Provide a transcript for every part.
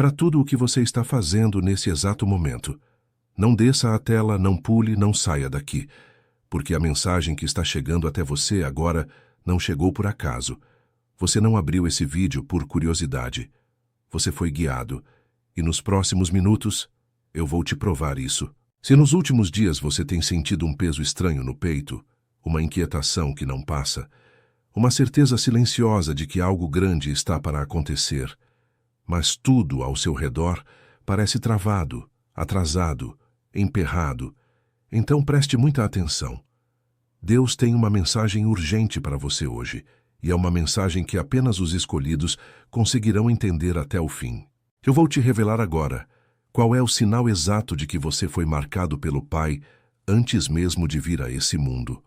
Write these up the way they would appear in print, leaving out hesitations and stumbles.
para tudo o que você está fazendo nesse exato momento. Não desça a tela, não pule, não saia daqui, porque a mensagem que está chegando até você agora não chegou por acaso. Você não abriu esse vídeo por curiosidade. Você foi guiado, e nos próximos minutos eu vou te provar isso. Se nos últimos dias você tem sentido um peso estranho no peito, uma inquietação que não passa, uma certeza silenciosa de que algo grande está para acontecer, mas tudo ao seu redor parece travado, atrasado, emperrado, então preste muita atenção. Deus tem uma mensagem urgente para você hoje, e é uma mensagem que apenas os escolhidos conseguirão entender até o fim. Eu vou te revelar agora qual é o sinal exato de que você foi marcado pelo Pai antes mesmo de vir a esse mundo,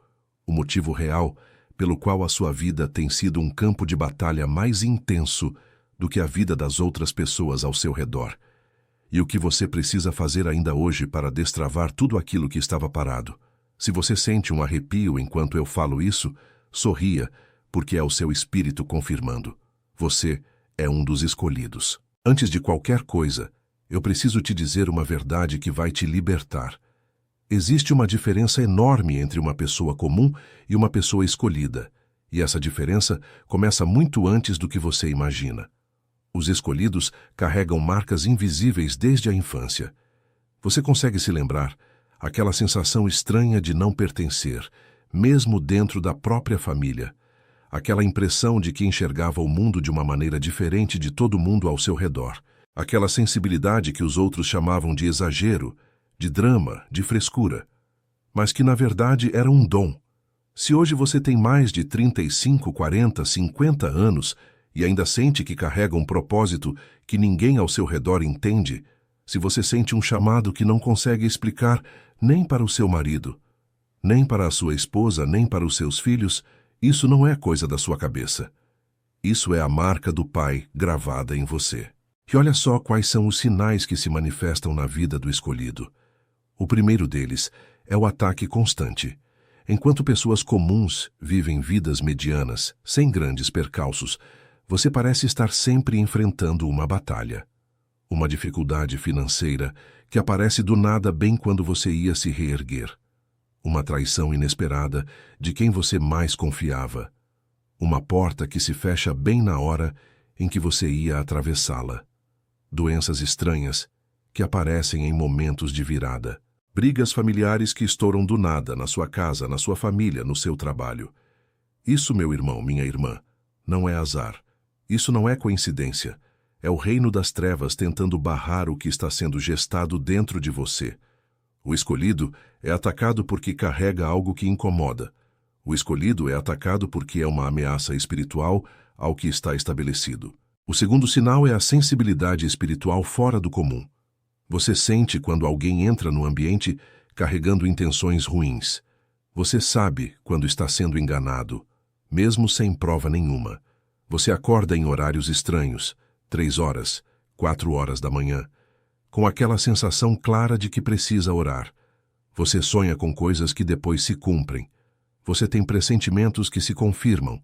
o motivo real pelo qual a sua vida tem sido um campo de batalha mais intenso do que a vida das outras pessoas ao seu redor, e o que você precisa fazer ainda hoje para destravar tudo aquilo que estava parado. Se você sente um arrepio enquanto eu falo isso, sorria, porque é o seu espírito confirmando. Você é um dos escolhidos. Antes de qualquer coisa, eu preciso te dizer uma verdade que vai te libertar. Existe uma diferença enorme entre uma pessoa comum e uma pessoa escolhida, e essa diferença começa muito antes do que você imagina. Os escolhidos carregam marcas invisíveis desde a infância. Você consegue se lembrar? Aquela sensação estranha de não pertencer, mesmo dentro da própria família. Aquela impressão de que enxergava o mundo de uma maneira diferente de todo mundo ao seu redor. Aquela sensibilidade que os outros chamavam de exagero, de drama, de frescura, mas que na verdade era um dom. Se hoje você tem mais de 35, 40, 50 anos e ainda sente que carrega um propósito que ninguém ao seu redor entende, se você sente um chamado que não consegue explicar nem para o seu marido, nem para a sua esposa, nem para os seus filhos, isso não é coisa da sua cabeça. Isso é a marca do Pai gravada em você. E olha só quais são os sinais que se manifestam na vida do escolhido. O primeiro deles é o ataque constante. Enquanto pessoas comuns vivem vidas medianas, sem grandes percalços, você parece estar sempre enfrentando uma batalha. Uma dificuldade financeira que aparece do nada bem quando você ia se reerguer. Uma traição inesperada de quem você mais confiava. Uma porta que se fecha bem na hora em que você ia atravessá-la. Doenças estranhas que aparecem em momentos de virada. Brigas familiares que estouram do nada na sua casa, na sua família, no seu trabalho. Isso, meu irmão, minha irmã, não é azar. Isso não é coincidência. É o reino das trevas tentando barrar o que está sendo gestado dentro de você. O escolhido é atacado porque carrega algo que incomoda. O escolhido é atacado porque é uma ameaça espiritual ao que está estabelecido. O segundo sinal é a sensibilidade espiritual fora do comum. Você sente quando alguém entra no ambiente carregando intenções ruins. Você sabe quando está sendo enganado, mesmo sem prova nenhuma. Você acorda em horários estranhos, 3 horas, 4 horas da manhã, com aquela sensação clara de que precisa orar. Você sonha com coisas que depois se cumprem. Você tem pressentimentos que se confirmam.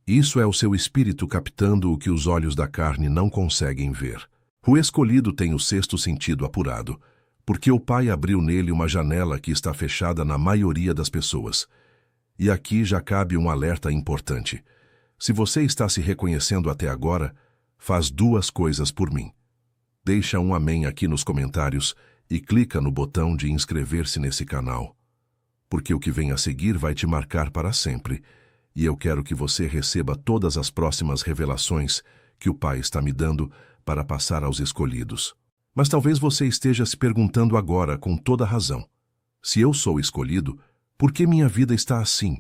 Isso é o seu espírito captando o que os olhos da carne não conseguem ver. O escolhido tem o sexto sentido apurado, porque o Pai abriu nele uma janela que está fechada na maioria das pessoas. E aqui já cabe um alerta importante. Se você está se reconhecendo até agora, faz 2 coisas por mim. Deixa um amém aqui nos comentários e clica no botão de inscrever-se nesse canal. Porque o que vem a seguir vai te marcar para sempre, e eu quero que você receba todas as próximas revelações que o Pai está me dando para passar aos escolhidos. Mas talvez você esteja se perguntando agora com toda razão. Se eu sou escolhido, por que minha vida está assim?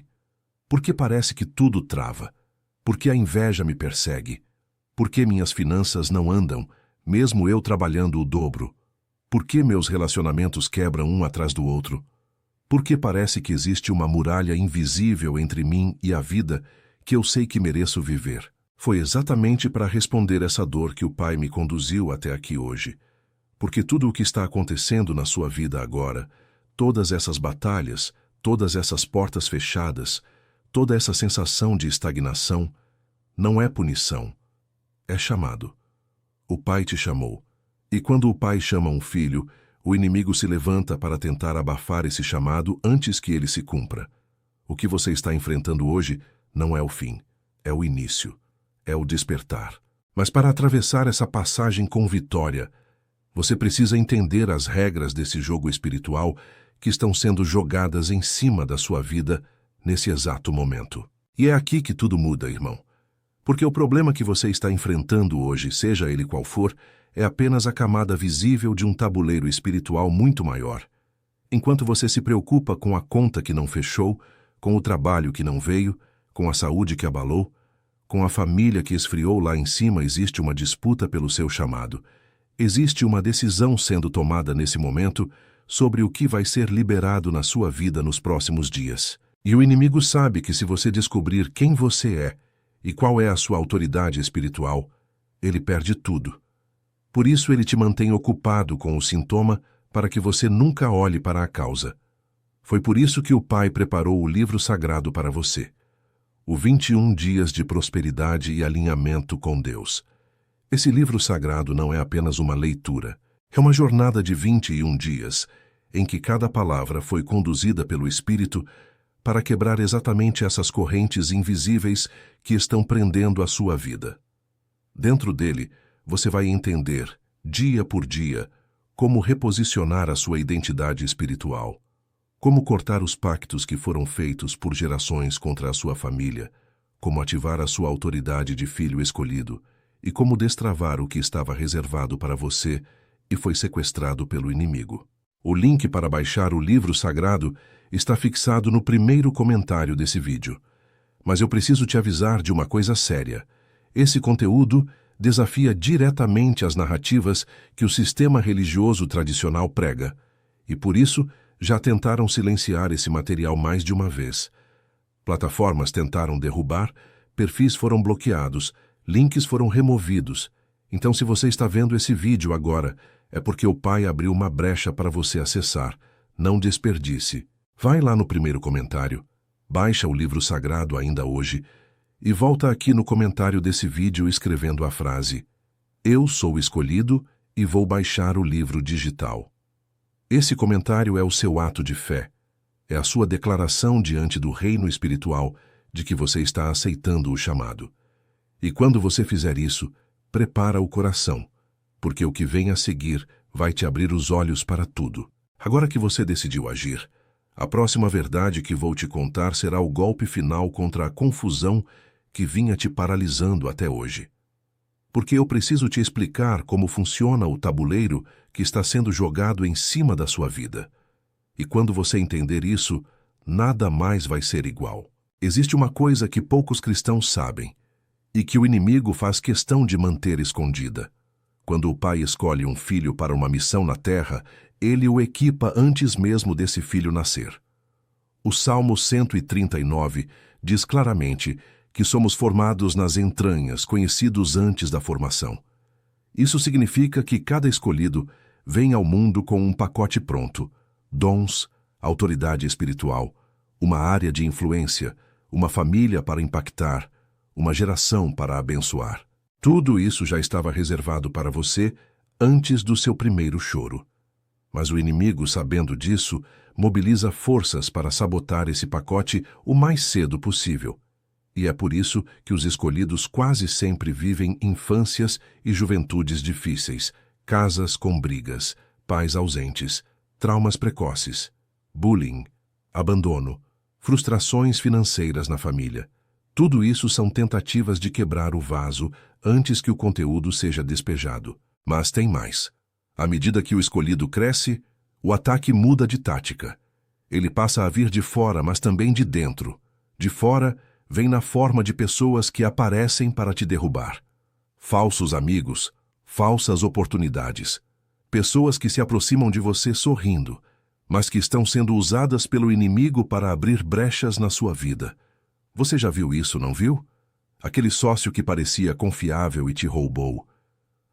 Por que parece que tudo trava? Por que a inveja me persegue? Por que minhas finanças não andam, mesmo eu trabalhando o dobro? Por que meus relacionamentos quebram um atrás do outro? Por que parece que existe uma muralha invisível entre mim e a vida que eu sei que mereço viver? Foi exatamente para responder essa dor que o Pai me conduziu até aqui hoje. Porque tudo o que está acontecendo na sua vida agora, todas essas batalhas, todas essas portas fechadas, toda essa sensação de estagnação, não é punição, é chamado. O Pai te chamou, E quando o pai chama um filho, o inimigo se levanta para tentar abafar esse chamado antes que ele se cumpra. O que você está enfrentando hoje não é o fim, é o início, é o despertar. Mas para atravessar essa passagem com vitória, você precisa entender as regras desse jogo espiritual que estão sendo jogadas em cima da sua vida nesse exato momento. E é aqui que tudo muda, irmão. Porque o problema que você está enfrentando hoje, seja ele qual for, é apenas a camada visível de um tabuleiro espiritual muito maior. Enquanto você se preocupa com a conta que não fechou, com o trabalho que não veio, com a saúde que abalou, com a família que esfriou lá em cima, existe uma disputa pelo seu chamado. Existe uma decisão sendo tomada nesse momento sobre o que vai ser liberado na sua vida nos próximos dias. E o inimigo sabe que se você descobrir quem você é e qual é a sua autoridade espiritual, ele perde tudo. Por isso ele te mantém ocupado com o sintoma para que você nunca olhe para a causa. Foi por isso que o Pai preparou o livro sagrado para você. O 21 Dias de Prosperidade e Alinhamento com Deus. Esse livro sagrado não é apenas uma leitura. É uma jornada de 21 dias, em que cada palavra foi conduzida pelo Espírito para quebrar exatamente essas correntes invisíveis que estão prendendo a sua vida. Dentro dele, você vai entender, dia por dia, como reposicionar a sua identidade espiritual, como cortar os pactos que foram feitos por gerações contra a sua família, como ativar a sua autoridade de filho escolhido e como destravar o que estava reservado para você e foi sequestrado pelo inimigo. O link para baixar o livro sagrado está fixado no primeiro comentário desse vídeo. Mas eu preciso te avisar de uma coisa séria. Esse conteúdo desafia diretamente as narrativas que o sistema religioso tradicional prega, e por isso já tentaram silenciar esse material mais de uma vez. Plataformas tentaram derrubar, perfis foram bloqueados, links foram removidos. Então, se você está vendo esse vídeo agora, é porque o Pai abriu uma brecha para você acessar. Não desperdice. Vai lá no primeiro comentário, baixa o livro sagrado ainda hoje e volta aqui no comentário desse vídeo escrevendo a frase: "Eu sou escolhido e vou baixar o livro digital". Esse comentário é o seu ato de fé. É a sua declaração diante do reino espiritual de que você está aceitando o chamado. E quando você fizer isso, prepara o coração, porque o que vem a seguir vai te abrir os olhos para tudo. Agora que você decidiu agir, a próxima verdade que vou te contar será o golpe final contra a confusão que vinha te paralisando até hoje. Porque eu preciso te explicar como funciona o tabuleiro que está sendo jogado em cima da sua vida. E quando você entender isso, nada mais vai ser igual. Existe uma coisa que poucos cristãos sabem, e que o inimigo faz questão de manter escondida. Quando o pai escolhe um filho para uma missão na terra, ele o equipa antes mesmo desse filho nascer. O Salmo 139 diz claramente que somos formados nas entranhas, conhecidos antes da formação. Isso significa que cada escolhido vem ao mundo com um pacote pronto: dons, autoridade espiritual, uma área de influência, uma família para impactar, uma geração para abençoar. Tudo isso já estava reservado para você antes do seu primeiro choro. Mas o inimigo, sabendo disso, mobiliza forças para sabotar esse pacote o mais cedo possível. E é por isso que os escolhidos quase sempre vivem infâncias e juventudes difíceis, casas com brigas, pais ausentes, traumas precoces, bullying, abandono, frustrações financeiras na família. Tudo isso são tentativas de quebrar o vaso antes que o conteúdo seja despejado. Mas tem mais. À medida que o escolhido cresce, o ataque muda de tática. Ele passa a vir de fora, mas também de dentro. De fora, vem na forma de pessoas que aparecem para te derrubar. Falsos amigos, falsas oportunidades. Pessoas que se aproximam de você sorrindo, mas que estão sendo usadas pelo inimigo para abrir brechas na sua vida. Você já viu isso, não viu? Aquele sócio que parecia confiável e te roubou.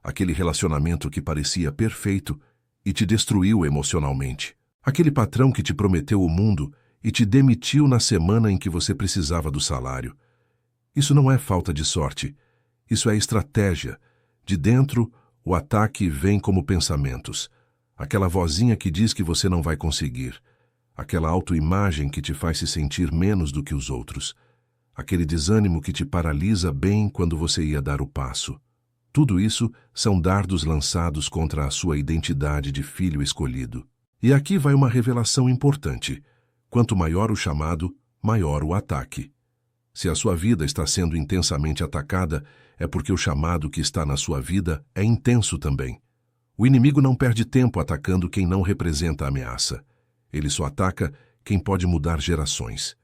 Aquele relacionamento que parecia perfeito e te destruiu emocionalmente. Aquele patrão que te prometeu o mundo e te demitiu na semana em que você precisava do salário. Isso não é falta de sorte. Isso é estratégia, de dentro O ataque vem como pensamentos. Aquela vozinha que diz que você não vai conseguir. Aquela autoimagem que te faz se sentir menos do que os outros. Aquele desânimo que te paralisa bem quando você ia dar o passo. Tudo isso são dardos lançados contra a sua identidade de filho escolhido. E aqui vai uma revelação importante. Quanto maior o chamado, maior o ataque. Se a sua vida está sendo intensamente atacada, é porque o chamado que está na sua vida é intenso também. O inimigo não perde tempo atacando quem não representa a ameaça. Ele só ataca quem pode mudar gerações.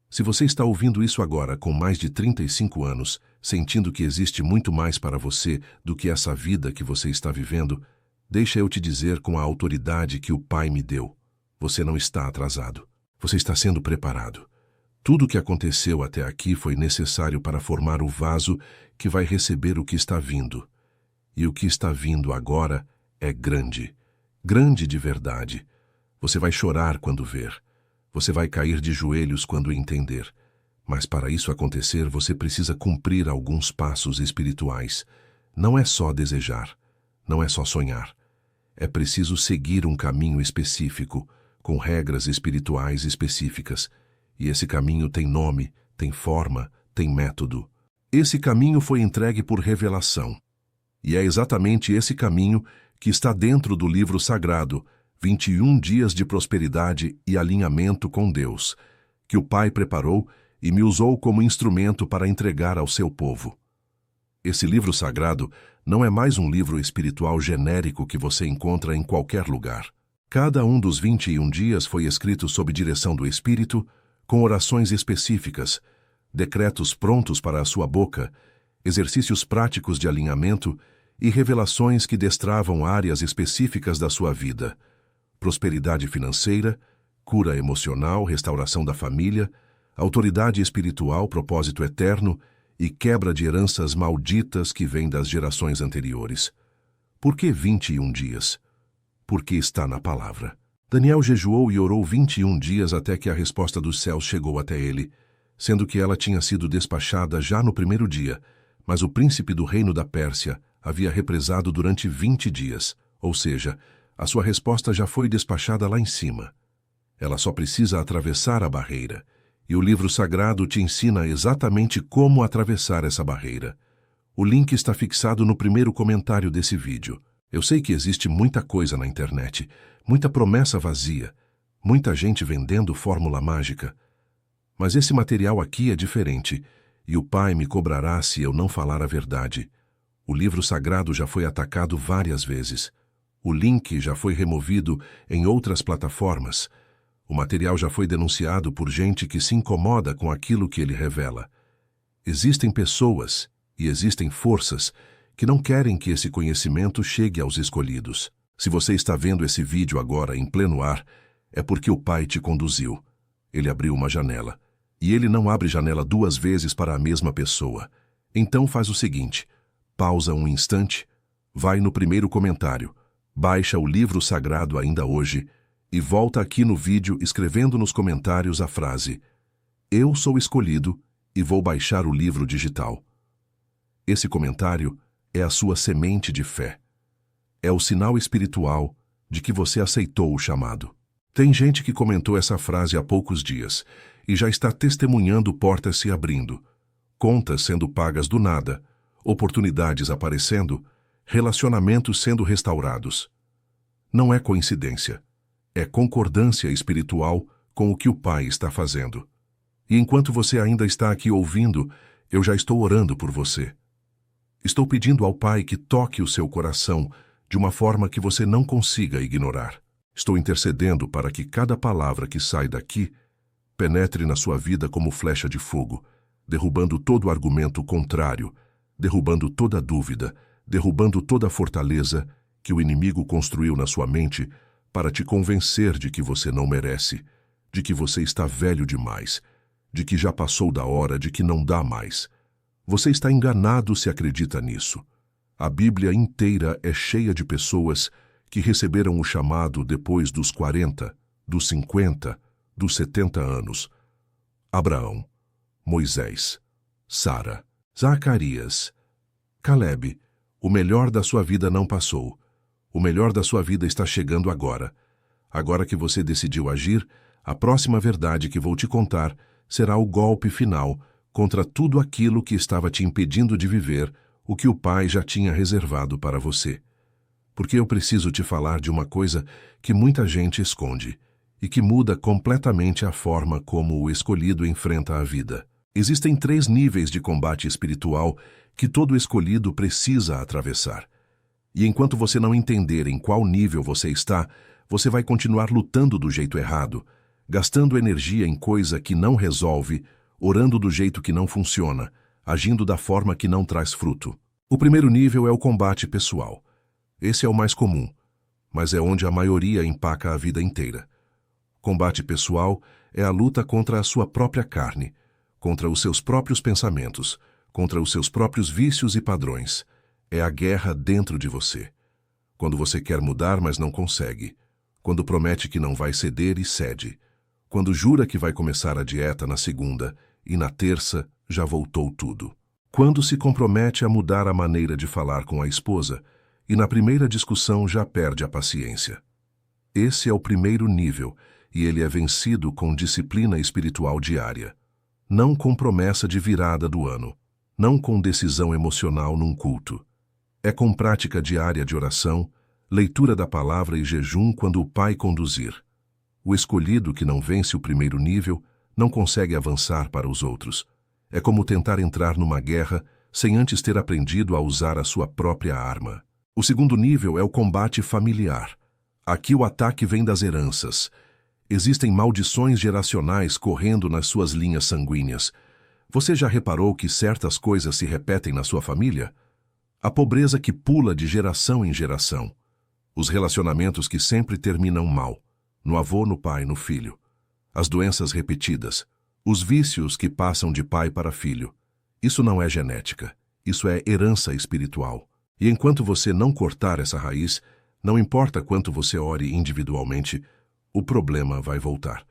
Se você está ouvindo isso agora com mais de 35 anos, sentindo que existe muito mais para você do que essa vida que você está vivendo, deixa eu te dizer com a autoridade que o Pai me deu. Você não está atrasado. Você está sendo preparado. Tudo o que aconteceu até aqui foi necessário para formar o vaso que vai receber o que está vindo. E o que está vindo agora é grande. Grande de verdade. Você vai chorar quando ver. Você vai cair de joelhos quando entender. Mas para isso acontecer, você precisa cumprir alguns passos espirituais. Não é só desejar. Não é só sonhar. É preciso seguir um caminho específico, com regras espirituais específicas. E esse caminho tem nome, tem forma, tem método. Esse caminho foi entregue por revelação. E é exatamente esse caminho que está dentro do livro sagrado, 21 dias de prosperidade e alinhamento com Deus, que o Pai preparou e me usou como instrumento para entregar ao seu povo. Esse livro sagrado não é mais um livro espiritual genérico que você encontra em qualquer lugar. Cada um dos 21 dias foi escrito sob direção do Espírito, com orações específicas, decretos prontos para a sua boca, exercícios práticos de alinhamento e revelações que destravam áreas específicas da sua vida: prosperidade financeira, cura emocional, restauração da família, autoridade espiritual, propósito eterno e quebra de heranças malditas que vêm das gerações anteriores. Por que 21 dias? Porque está na palavra. Daniel jejuou e orou 21 dias até que a resposta dos céus chegou até ele, sendo que ela tinha sido despachada já no primeiro dia, mas o príncipe do reino da Pérsia havia represado durante 20 dias, ou seja, a sua resposta já foi despachada lá em cima. Ela só precisa atravessar a barreira, e o livro sagrado te ensina exatamente como atravessar essa barreira. O link está fixado no primeiro comentário desse vídeo. Eu sei que existe muita coisa na internet, muita promessa vazia, muita gente vendendo fórmula mágica. Mas esse material aqui é diferente, e o Pai me cobrará se eu não falar a verdade. O livro sagrado já foi atacado várias vezes. O link já foi removido em outras plataformas. O material já foi denunciado por gente que se incomoda com aquilo que ele revela. Existem pessoas e existem forças que não querem que esse conhecimento chegue aos escolhidos. Se você está vendo esse vídeo agora em pleno ar, é porque o Pai te conduziu. Ele abriu uma janela. E ele não abre janela 2 vezes para a mesma pessoa. Então faz o seguinte: pausa um instante, vai no primeiro comentário, baixa o livro sagrado ainda hoje e volta aqui no vídeo escrevendo nos comentários a frase: "Eu sou escolhido e vou baixar o livro digital". Esse comentário é a sua semente de fé. É o sinal espiritual de que você aceitou o chamado. Tem gente que comentou essa frase há poucos dias e já está testemunhando portas se abrindo, contas sendo pagas do nada, oportunidades aparecendo, relacionamentos sendo restaurados. Não é coincidência. É concordância espiritual com o que o Pai está fazendo. E enquanto você ainda está aqui ouvindo, eu já estou orando por você. Estou pedindo ao Pai que toque o seu coração de uma forma que você não consiga ignorar. Estou intercedendo para que cada palavra que sai daqui penetre na sua vida como flecha de fogo, derrubando todo argumento contrário, derrubando toda dúvida, derrubando toda fortaleza que o inimigo construiu na sua mente para te convencer de que você não merece, de que você está velho demais, de que já passou da hora, de que não dá mais. Você está enganado se acredita nisso. A Bíblia inteira é cheia de pessoas que receberam o chamado depois dos 40, dos 50, dos 70 anos. Abraão, Moisés, Sara, Zacarias, Caleb, O melhor da sua vida não passou. O melhor da sua vida está chegando agora. Agora que você decidiu agir, a próxima verdade que vou te contar será o golpe final contra tudo aquilo que estava te impedindo de viver o que o Pai já tinha reservado para você. Porque eu preciso te falar de uma coisa que muita gente esconde e que muda completamente a forma como o escolhido enfrenta a vida. Existem 3 níveis de combate espiritual que todo escolhido precisa atravessar. E enquanto você não entender em qual nível você está, você vai continuar lutando do jeito errado, gastando energia em coisa que não resolve, orando do jeito que não funciona, agindo da forma que não traz fruto. O primeiro nível é o combate pessoal. Esse é o mais comum, mas é onde a maioria empaca a vida inteira. Combate pessoal é a luta contra a sua própria carne, contra os seus próprios pensamentos, contra os seus próprios vícios e padrões. É a guerra dentro de você. Quando você quer mudar, mas não consegue. Quando promete que não vai ceder e cede. Quando jura que vai começar a dieta na segunda e na terça já voltou tudo. Quando se compromete a mudar a maneira de falar com a esposa e na primeira discussão já perde a paciência. Esse é o primeiro nível e ele é vencido com disciplina espiritual diária. Não com promessa de virada do ano. Não com decisão emocional num culto. É com prática diária de oração, leitura da palavra e jejum quando o Pai conduzir. O escolhido que não vence o primeiro nível não consegue avançar para os outros. É como tentar entrar numa guerra sem antes ter aprendido a usar a sua própria arma. O segundo nível é o combate familiar. Aqui o ataque vem das heranças. Existem maldições geracionais correndo nas suas linhas sanguíneas. Você já reparou que certas coisas se repetem na sua família? A pobreza que pula de geração em geração. Os relacionamentos que sempre terminam mal. No avô, no pai, no filho. As doenças repetidas. Os vícios que passam de pai para filho. Isso não é genética. Isso é herança espiritual. E enquanto você não cortar essa raiz, não importa quanto você ore individualmente, o problema vai voltar.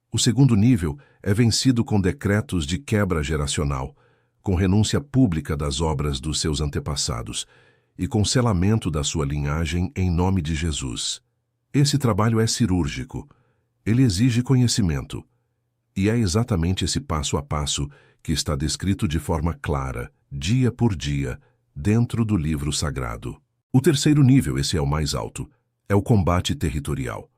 O segundo nível é vencido com decretos de quebra geracional, com renúncia pública das obras dos seus antepassados e com selamento da sua linhagem em nome de Jesus. Esse trabalho é cirúrgico. Ele exige conhecimento. E é exatamente esse passo a passo que está descrito de forma clara, dia por dia, dentro do livro sagrado. O terceiro nível, esse é o mais alto, é o combate territorial.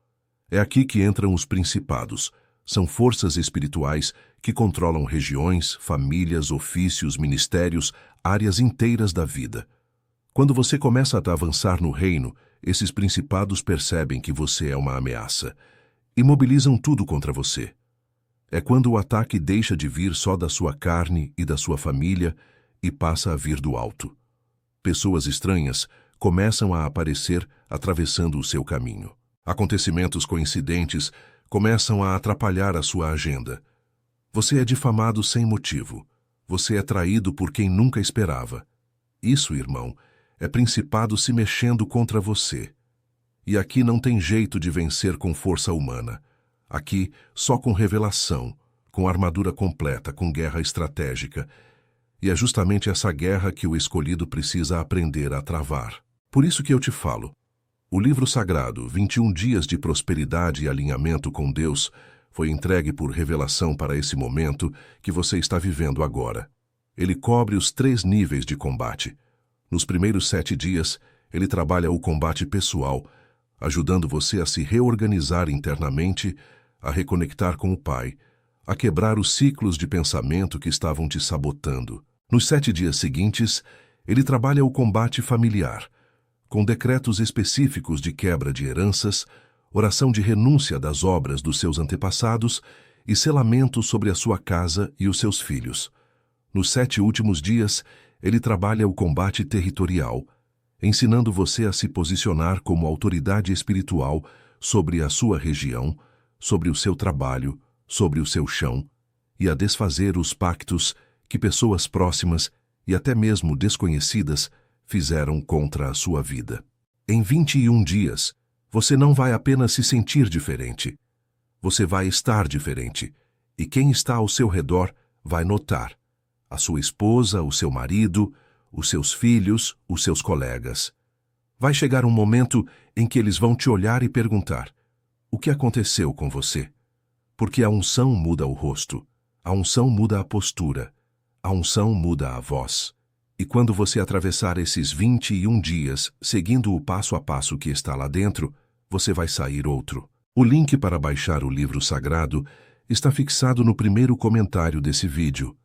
É aqui que entram os principados. São forças espirituais que controlam regiões, famílias, ofícios, ministérios, áreas inteiras da vida. Quando você começa a avançar no reino, esses principados percebem que você é uma ameaça e mobilizam tudo contra você. É quando o ataque deixa de vir só da sua carne e da sua família e passa a vir do alto. Pessoas estranhas começam a aparecer atravessando o seu caminho. Acontecimentos coincidentes começam a atrapalhar a sua agenda. Você é difamado sem motivo. Você é traído por quem nunca esperava. Isso, irmão, é principado se mexendo contra você. E aqui não tem jeito de vencer com força humana. Aqui, só com revelação, com armadura completa, com guerra estratégica. E é justamente essa guerra que o escolhido precisa aprender a travar. Por isso que eu te falo. O livro sagrado, 21 dias de prosperidade e alinhamento com Deus, foi entregue por revelação para esse momento que você está vivendo agora. Ele cobre os 3 níveis de combate. Nos primeiros 7 dias, ele trabalha o combate pessoal, ajudando você a se reorganizar internamente, a reconectar com o Pai, a quebrar os ciclos de pensamento que estavam te sabotando. Nos 7 dias seguintes, ele trabalha o combate familiar, com decretos específicos de quebra de heranças, oração de renúncia das obras dos seus antepassados e selamento sobre a sua casa e os seus filhos. Nos 7 últimos dias, ele trabalha o combate territorial, ensinando você a se posicionar como autoridade espiritual sobre a sua região, sobre o seu trabalho, sobre o seu chão, e a desfazer os pactos que pessoas próximas e até mesmo desconhecidas fizeram contra a sua vida. Em 21 dias, você não vai apenas se sentir diferente. Você vai estar diferente. E quem está ao seu redor vai notar. A sua esposa, o seu marido, os seus filhos, os seus colegas. Vai chegar um momento em que eles vão te olhar e perguntar: o que aconteceu com você? Porque a unção muda o rosto, a unção muda a postura, a unção muda a voz. E quando você atravessar esses 21 dias, seguindo o passo a passo que está lá dentro, você vai sair outro. O link para baixar o livro sagrado está fixado no primeiro comentário desse vídeo.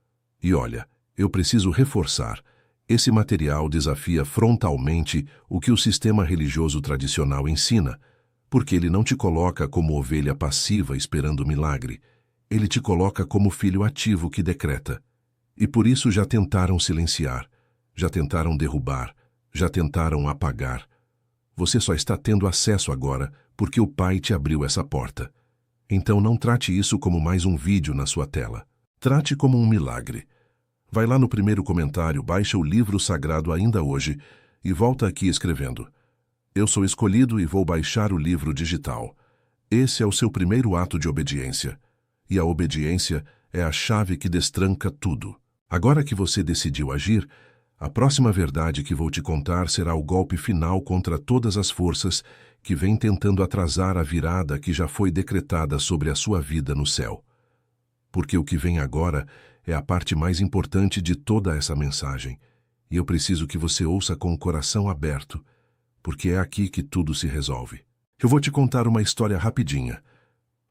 E olha, eu preciso reforçar, esse material desafia frontalmente o que o sistema religioso tradicional ensina, porque ele não te coloca como ovelha passiva esperando milagre, ele te coloca como filho ativo que decreta. E por isso já tentaram silenciar, já tentaram derrubar, já tentaram apagar. Você só está tendo acesso agora porque o Pai te abriu essa porta. Então não trate isso como mais um vídeo na sua tela. Trate como um milagre. Vai lá no primeiro comentário, baixa o livro sagrado ainda hoje e volta aqui escrevendo: eu sou escolhido e vou baixar o livro digital. Esse é o seu primeiro ato de obediência. E a obediência é a chave que destranca tudo. Agora que você decidiu agir, a próxima verdade que vou te contar será o golpe final contra todas as forças que vêm tentando atrasar a virada que já foi decretada sobre a sua vida no céu. Porque o que vem agora é a parte mais importante de toda essa mensagem, e eu preciso que você ouça com o coração aberto, porque é aqui que tudo se resolve. Eu vou te contar uma história rapidinha.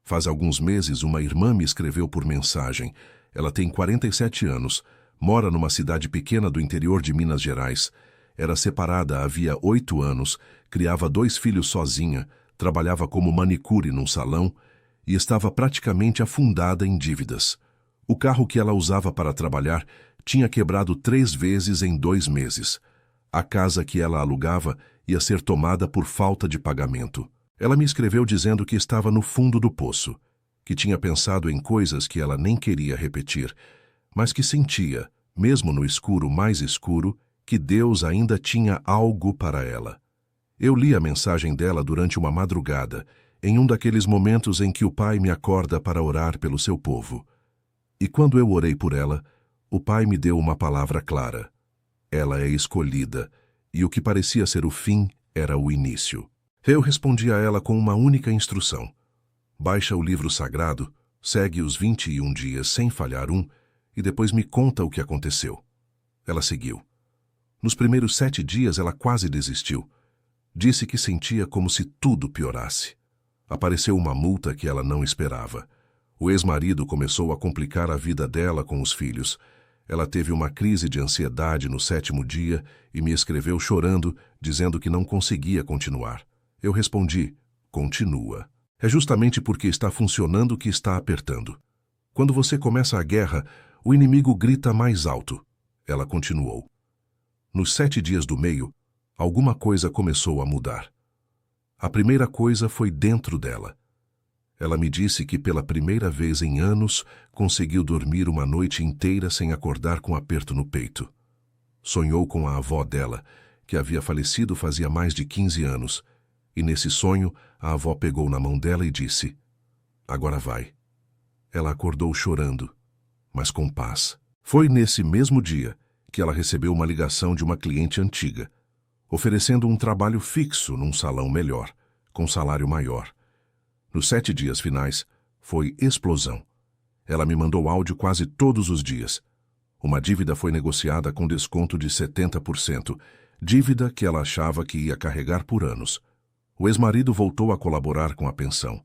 Faz alguns meses, uma irmã me escreveu por mensagem. Ela tem 47 anos, mora numa cidade pequena do interior de Minas Gerais. Era separada havia 8 anos, criava 2 filhos sozinha, trabalhava como manicure num salão e estava praticamente afundada em dívidas. O carro que ela usava para trabalhar tinha quebrado 3 vezes em 2 meses. A casa que ela alugava ia ser tomada por falta de pagamento. Ela me escreveu dizendo que estava no fundo do poço, que tinha pensado em coisas que ela nem queria repetir, mas que sentia, mesmo no escuro mais escuro, que Deus ainda tinha algo para ela. Eu li a mensagem dela durante uma madrugada, em um daqueles momentos em que o Pai me acorda para orar pelo seu povo. E quando eu orei por ela, o Pai me deu uma palavra clara. Ela é escolhida, e o que parecia ser o fim era o início. Eu respondi a ela com uma única instrução: baixa o livro sagrado, segue os 21 dias sem falhar um, e depois me conta o que aconteceu. Ela seguiu. Nos primeiros 7 dias ela quase desistiu. Disse que sentia como se tudo piorasse. Apareceu uma multa que ela não esperava. O ex-marido começou a complicar a vida dela com os filhos. Ela teve uma crise de ansiedade no 7º dia e me escreveu chorando, dizendo que não conseguia continuar. Eu respondi: continua. É justamente porque está funcionando que está apertando. Quando você começa a guerra, o inimigo grita mais alto. Ela continuou. Nos 7 dias do meio, alguma coisa começou a mudar. A primeira coisa foi dentro dela. Ela me disse que pela primeira vez em anos conseguiu dormir uma noite inteira sem acordar com aperto no peito. Sonhou com a avó dela, que havia falecido fazia mais de 15 anos, e nesse sonho a avó pegou na mão dela e disse: agora vai. Ela acordou chorando, mas com paz. Foi nesse mesmo dia que ela recebeu uma ligação de uma cliente antiga, oferecendo um trabalho fixo num salão melhor, com salário maior. Nos 7 dias finais, foi explosão. Ela me mandou áudio quase todos os dias. Uma dívida foi negociada com desconto de 70%, dívida que ela achava que ia carregar por anos. O ex-marido voltou a colaborar com a pensão.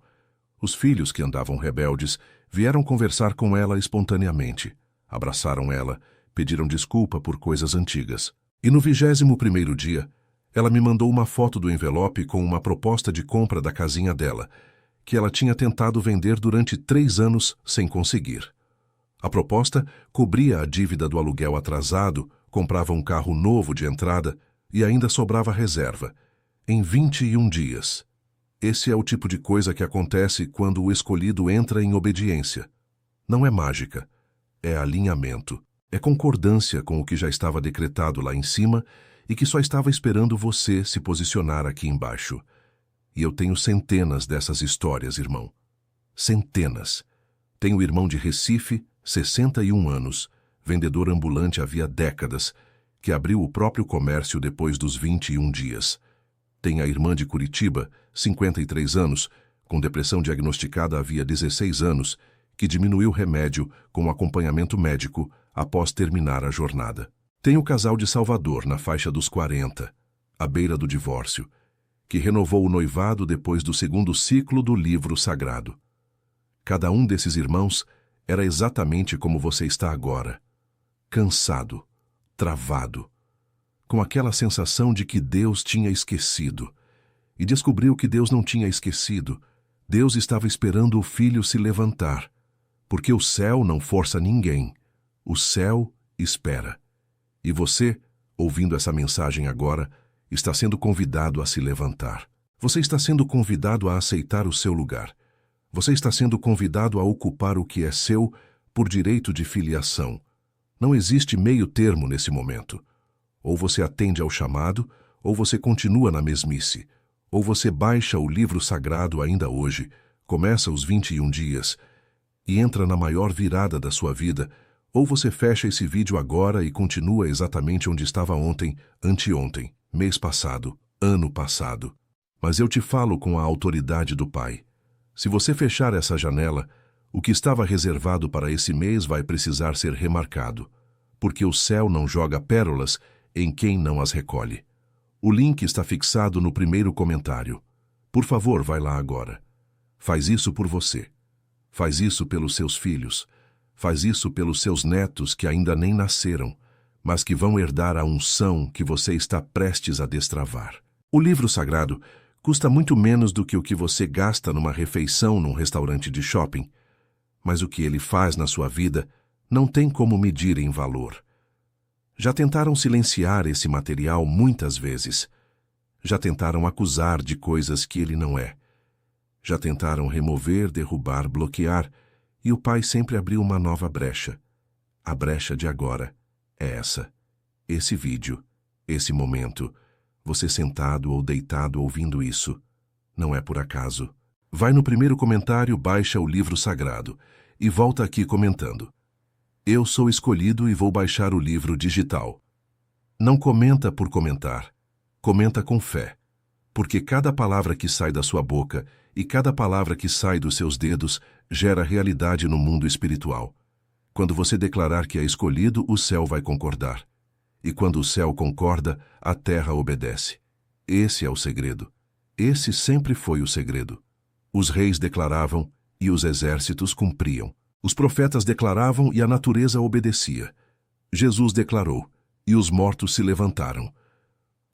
Os filhos, que andavam rebeldes, vieram conversar com ela espontaneamente. Abraçaram ela, pediram desculpa por coisas antigas. E no 21º dia, ela me mandou uma foto do envelope com uma proposta de compra da casinha dela, que ela tinha tentado vender durante 3 anos sem conseguir. A proposta cobria a dívida do aluguel atrasado, comprava um carro novo de entrada e ainda sobrava reserva, em 21 dias. Esse é o tipo de coisa que acontece quando o escolhido entra em obediência. Não é mágica, é alinhamento, é concordância com o que já estava decretado lá em cima e que só estava esperando você se posicionar aqui embaixo. E eu tenho centenas dessas histórias, irmão. Centenas. Tenho irmão de Recife, 61 anos, vendedor ambulante havia décadas, que abriu o próprio comércio depois dos 21 dias. Tem a irmã de Curitiba, 53 anos, com depressão diagnosticada havia 16 anos, que diminuiu remédio com acompanhamento médico após terminar a jornada. Tem o casal de Salvador, na faixa dos 40, à beira do divórcio, que renovou o noivado depois do segundo ciclo do livro sagrado. Cada um desses irmãos era exatamente como você está agora, cansado, travado, com aquela sensação de que Deus tinha esquecido, e descobriu que Deus não tinha esquecido. Deus estava esperando o filho se levantar, porque o céu não força ninguém, o céu espera. E você, ouvindo essa mensagem agora, está sendo convidado a se levantar. Você está sendo convidado a aceitar o seu lugar. Você está sendo convidado a ocupar o que é seu por direito de filiação. Não existe meio termo nesse momento. Ou você atende ao chamado, ou você continua na mesmice. Ou você baixa o livro sagrado ainda hoje, começa os 21 dias e entra na maior virada da sua vida, ou você fecha esse vídeo agora e continua exatamente onde estava ontem, anteontem, mês passado, ano passado. Mas eu te falo com a autoridade do Pai. Se você fechar essa janela, o que estava reservado para esse mês vai precisar ser remarcado, porque o céu não joga pérolas em quem não as recolhe. O link está fixado no primeiro comentário. Por favor, vai lá agora. Faz isso por você. Faz isso pelos seus filhos. Faz isso pelos seus netos que ainda nem nasceram, mas que vão herdar a unção que você está prestes a destravar. O livro sagrado custa muito menos do que o que você gasta numa refeição num restaurante de shopping, mas o que ele faz na sua vida não tem como medir em valor. Já tentaram silenciar esse material muitas vezes. Já tentaram acusar de coisas que ele não é. Já tentaram remover, derrubar, bloquear, e o Pai sempre abriu uma nova brecha. A brecha de agora é essa. Esse vídeo, esse momento, você sentado ou deitado ouvindo isso, não é por acaso. Vai no primeiro comentário, baixa o livro sagrado e volta aqui comentando. Eu sou escolhido e vou baixar o livro digital. Não comenta por comentar, comenta com fé, porque cada palavra que sai da sua boca e cada palavra que sai dos seus dedos gera realidade no mundo espiritual. Quando você declarar que é escolhido, o céu vai concordar. E quando o céu concorda, a terra obedece. Esse é o segredo. Esse sempre foi o segredo. Os reis declaravam e os exércitos cumpriam. Os profetas declaravam e a natureza obedecia. Jesus declarou e os mortos se levantaram.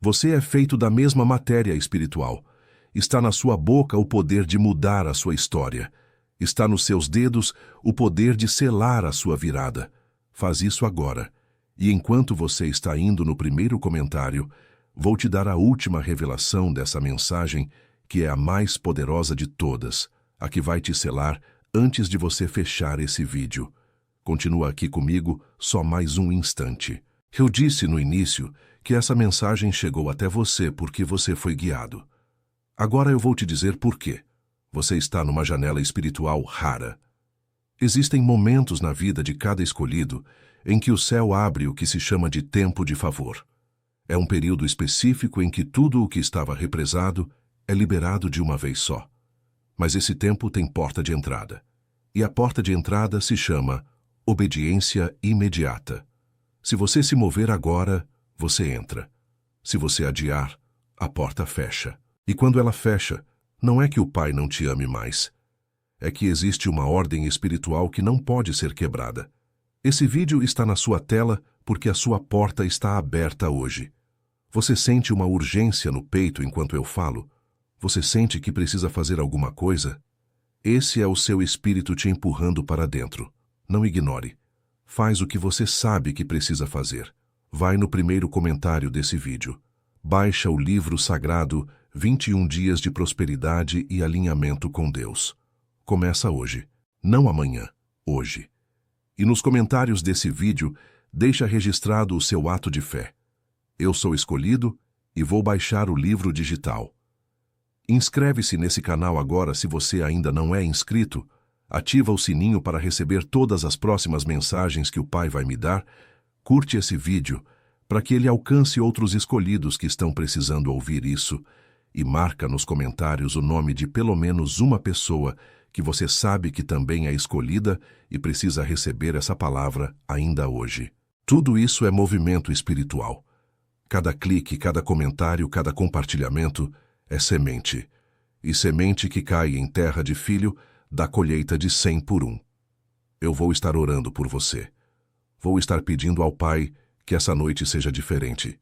Você é feito da mesma matéria espiritual. Está na sua boca o poder de mudar a sua história. Está nos seus dedos o poder de selar a sua virada. Faz isso agora. E enquanto você está indo no primeiro comentário, vou te dar a última revelação dessa mensagem, que é a mais poderosa de todas, a que vai te selar antes de você fechar esse vídeo. Continua aqui comigo só mais um instante. Eu disse no início que essa mensagem chegou até você porque você foi guiado. Agora eu vou te dizer por quê. Você está numa janela espiritual rara. Existem momentos na vida de cada escolhido em que o céu abre o que se chama de tempo de favor. É um período específico em que tudo o que estava represado é liberado de uma vez só. Mas esse tempo tem porta de entrada. E a porta de entrada se chama obediência imediata. Se você se mover agora, você entra. Se você adiar, a porta fecha. E quando ela fecha, não é que o Pai não te ame mais. É que existe uma ordem espiritual que não pode ser quebrada. Esse vídeo está na sua tela porque a sua porta está aberta hoje. Você sente uma urgência no peito enquanto eu falo? Você sente que precisa fazer alguma coisa? Esse é o seu espírito te empurrando para dentro. Não ignore. Faz o que você sabe que precisa fazer. Vai no primeiro comentário desse vídeo. Baixa o livro sagrado 21 dias de prosperidade e alinhamento com Deus. Começa hoje, não amanhã, hoje. E nos comentários desse vídeo, deixa registrado o seu ato de fé. Eu sou escolhido e vou baixar o livro digital. Inscreve-se nesse canal agora se você ainda não é inscrito. Ativa o sininho para receber todas as próximas mensagens que o Pai vai me dar. Curte esse vídeo para que ele alcance outros escolhidos que estão precisando ouvir isso, e marca nos comentários o nome de pelo menos uma pessoa que você sabe que também é escolhida e precisa receber essa palavra ainda hoje. Tudo isso é movimento espiritual. Cada clique, cada comentário, cada compartilhamento é semente. E semente que cai em terra de filho dá colheita de 100 por 1. Eu vou estar orando por você. Vou estar pedindo ao Pai que essa noite seja diferente,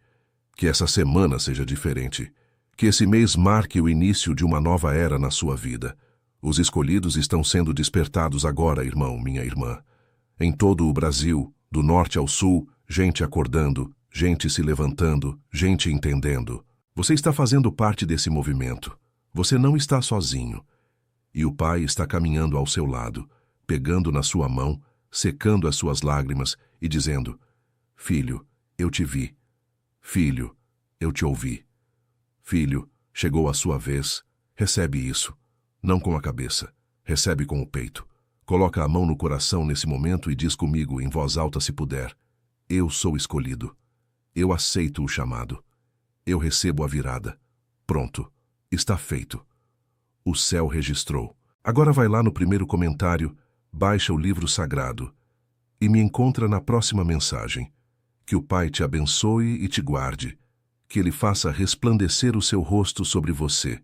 que essa semana seja diferente, que esse mês marque o início de uma nova era na sua vida. Os escolhidos estão sendo despertados agora, irmão, minha irmã. Em todo o Brasil, do norte ao sul, gente acordando, gente se levantando, gente entendendo. Você está fazendo parte desse movimento. Você não está sozinho. E o Pai está caminhando ao seu lado, pegando na sua mão, secando as suas lágrimas e dizendo: Filho, eu te vi. Filho, eu te ouvi. Filho, chegou a sua vez. Recebe isso. Não com a cabeça. Recebe com o peito. Coloca a mão no coração nesse momento e diz comigo, em voz alta se puder: Eu sou escolhido. Eu aceito o chamado. Eu recebo a virada. Pronto. Está feito. O céu registrou. Agora vai lá no primeiro comentário, baixa o livro sagrado e me encontra na próxima mensagem. Que o Pai te abençoe e te guarde. Que Ele faça resplandecer o seu rosto sobre você.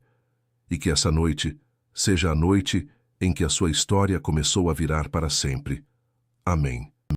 E que essa noite seja a noite em que a sua história começou a virar para sempre. Amém.